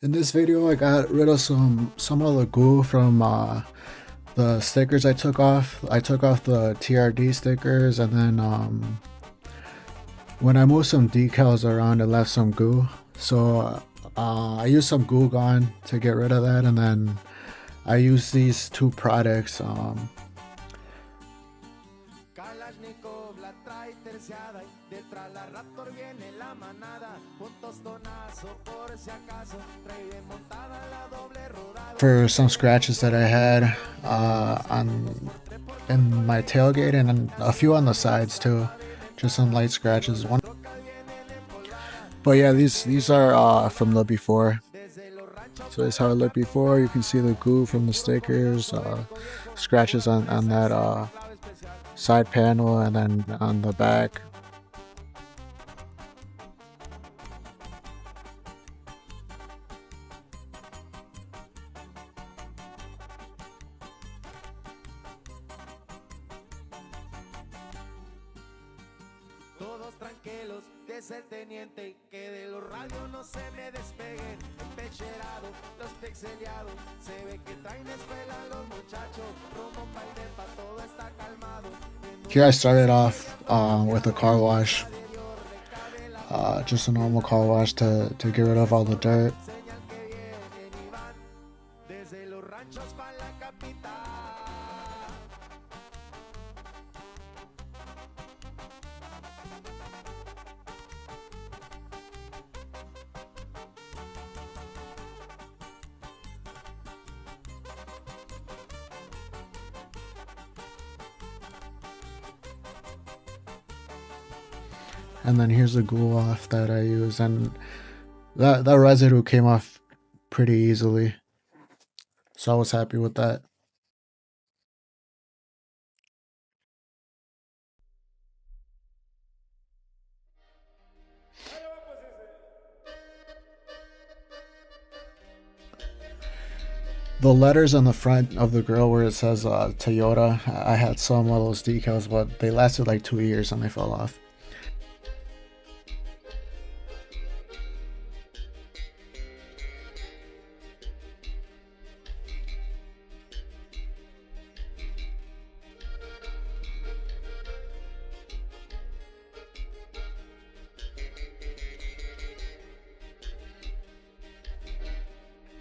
In this video, I got rid of some of the glue from the stickers I took off. I took off the TRD stickers, and then when I moved some decals around, it left some glue. So I used some glue gun to get rid of that, and then I used these two products. For some scratches that I had on in my tailgate and a few on the sides too, just some light scratches. But yeah, these are from the before. So this is how it looked before. You can see the glue from the stickers, scratches on that side panel, and then on the back. Todos tranquilos, dice el teniente, que de los radios no se me despeguen. Empecherado, los pixeleados, se ve que traen escuela los muchachos. Romo pa' todo está calmado. Here I started off with a car wash, just a normal car wash to get rid of all the dirt. Desde los ranchos pa' la capital. And then here's the glue off that I use, and that residue came off pretty easily, so I was happy with that. The letters on the front of the grill where it says Toyota, I had some of those decals, but they lasted like 2 years and they fell off.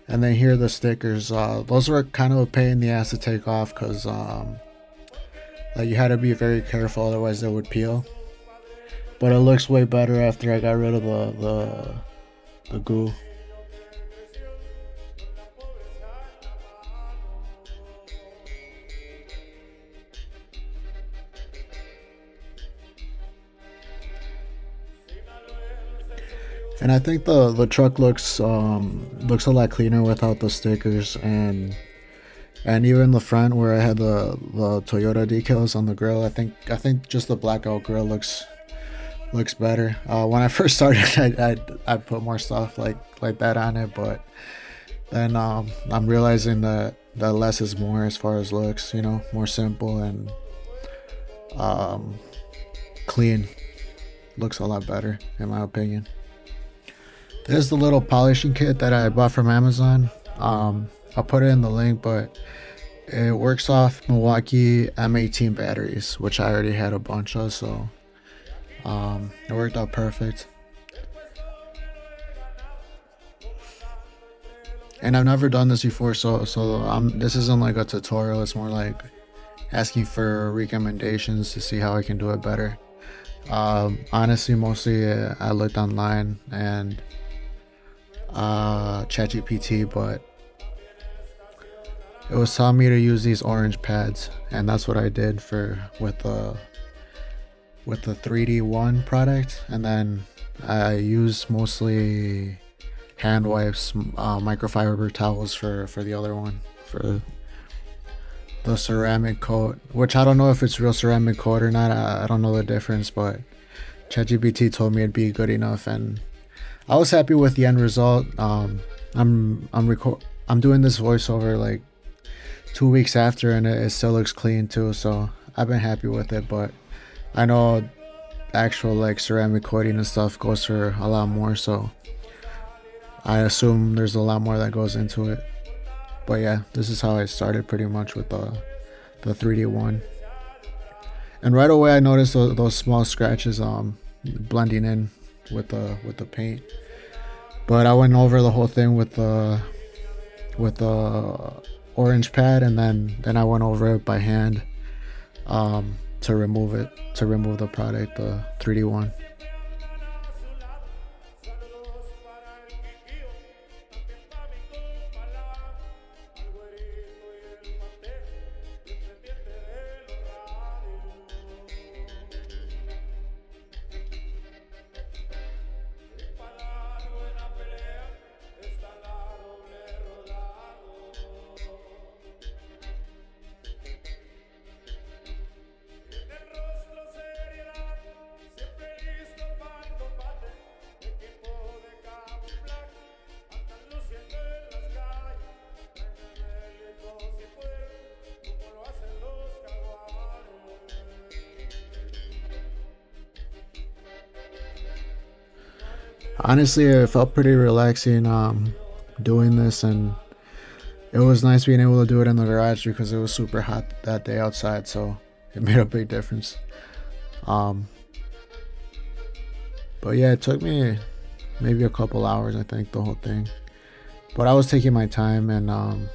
And then here are the stickers. Those were kind of a pain in the ass to take off because like you had to be very careful, otherwise they would peel. But it looks way better after I got rid of the glue. And I think the truck looks a lot cleaner without the stickers, and even the front where I had the Toyota decals on the grill. I think just the blackout grill looks better. When I first started, I put more stuff like that on it, but then I'm realizing that less is more as far as looks. You know, more simple and clean looks a lot better in my opinion. There's the little polishing kit that I bought from Amazon. I'll put it in the link, but it works off Milwaukee M18 batteries, which I already had a bunch of, so it worked out perfect. And I've never done this before, so this isn't like a tutorial. It's more like asking for recommendations to see how I can do it better. Honestly, mostly I looked online and ChatGPT, but it was telling me to use these orange pads, and that's what I did with the 3D One product. And then I used mostly hand wipes, microfiber towels for the other one, for the ceramic coat, which I don't know if it's real ceramic coat or not. I don't know the difference, but ChatGPT told me it'd be good enough, and I was happy with the end result. I'm doing this voiceover like 2 weeks after, and it still looks clean too, so I've been happy with it. But I know actual like ceramic coating and stuff goes for a lot more, so I assume there's a lot more that goes into it. But yeah, this is how I started pretty much with the 3D one. And right away I noticed those small scratches blending in with the paint. But I went over the whole thing with the orange pad, and then I went over it by hand to remove the product, the 3D one. Honestly, it felt pretty relaxing doing this, and it was nice being able to do it in the garage because it was super hot that day outside, so it made a big difference. But yeah, it took me maybe a couple hours, I think, the whole thing. But I was taking my time and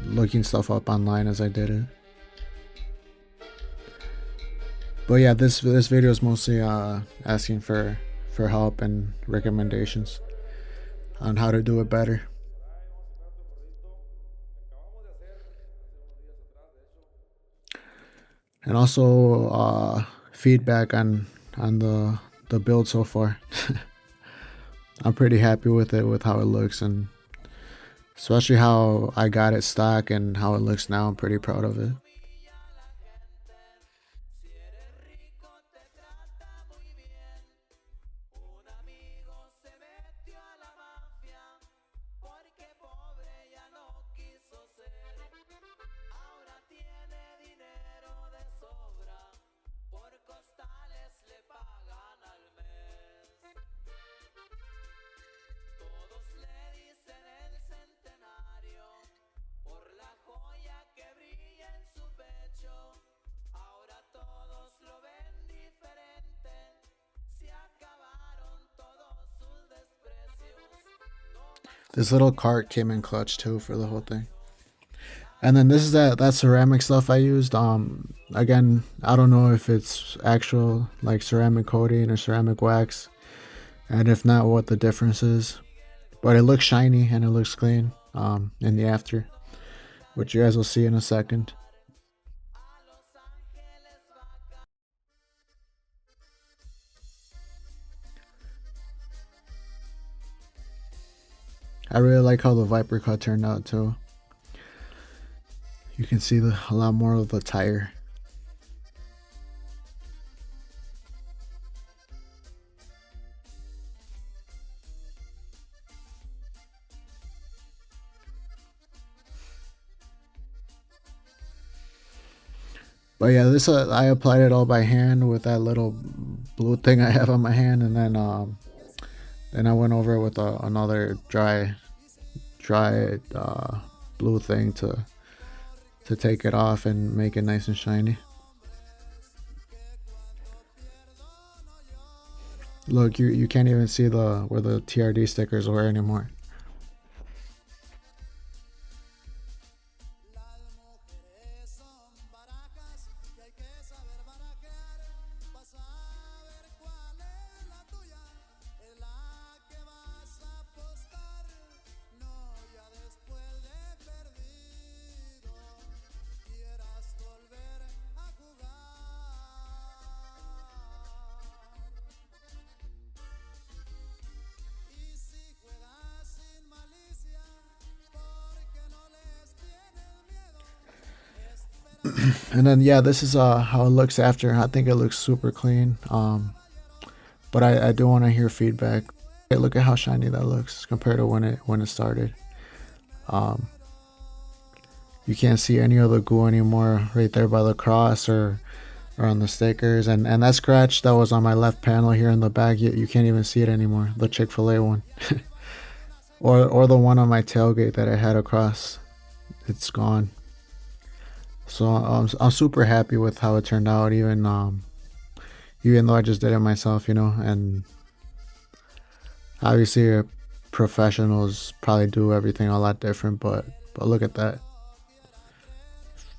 looking stuff up online as I did it. But yeah, this video is mostly asking for help and recommendations on how to do it better. And also feedback on the build so far. I'm pretty happy with it, with how it looks, and especially how I got it stock and how it looks now. I'm pretty proud of it. This little cart came in clutch too for the whole thing. And then this is that ceramic stuff I used. Again, I don't know if it's actual like ceramic coating or ceramic wax, and if not, what the difference is. But it looks shiny and it looks clean in the after, which you guys will see in a second. I really like how the Viper cut turned out too. You can see a lot more of the tire. But yeah, this I applied it all by hand with that little blue thing I have on my hand, and then I went over it with another dry blue thing to take it off and make it nice and shiny. Look, you can't even see where the TRD stickers were anymore. And then yeah, this is how it looks after. I think it looks super clean. But I do want to hear feedback. Hey, look at how shiny that looks compared to when it started. You can't see any of the goo anymore right there by the cross or or on the stickers. And that scratch that was on my left panel here in the back, you can't even see it anymore, the Chick-fil-A one. or the one on my tailgate that I had across, it's gone. So I'm super happy with how it turned out, even though I just did it myself, you know. And obviously professionals probably do everything a lot different, but look at that.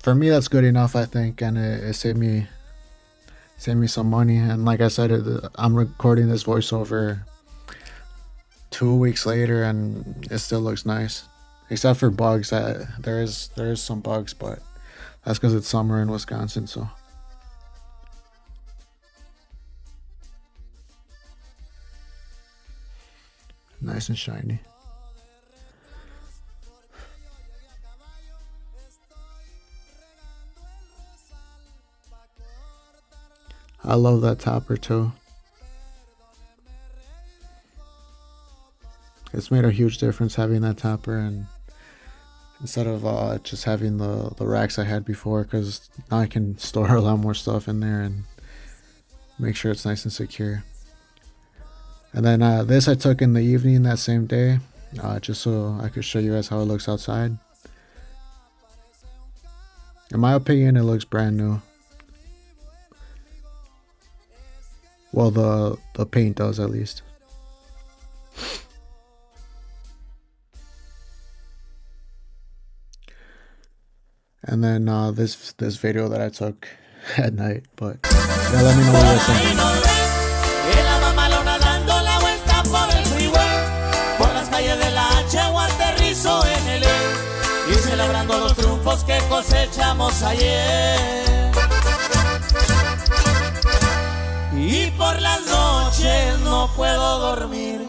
For me, that's good enough, I think, and it saved me some money. And like I said, I'm recording this voiceover 2 weeks later, and it still looks nice, except for bugs. There is some bugs, but that's because it's summer in Wisconsin. So nice and shiny. I love that topper too. It's made a huge difference having that topper, and instead of just having the racks I had before, because now I can store a lot more stuff in there and make sure it's nice and secure. And then this I took in the evening that same day, just so I could show you guys how it looks outside. In my opinion, it looks brand new. Well, the paint does, at least. And then this video that I took at night, but yeah, let me know what you guys think. Y celebrando los triunfos que cosechamos ayer. Y por las noches no puedo dormir